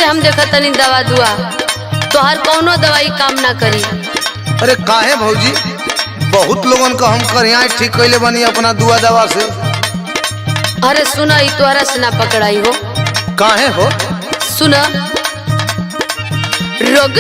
से हम देखा तनी दवा दुआ तोहर कौनो दवाई काम ना करी। अरे काहे भौजी, बहुत लोगन को हम करिया ठीक कैले बनी अपना दुआ दवा से। अरे सुना ई तोहरा से ना पकड़ाई हो। काहे हो? सुना रोग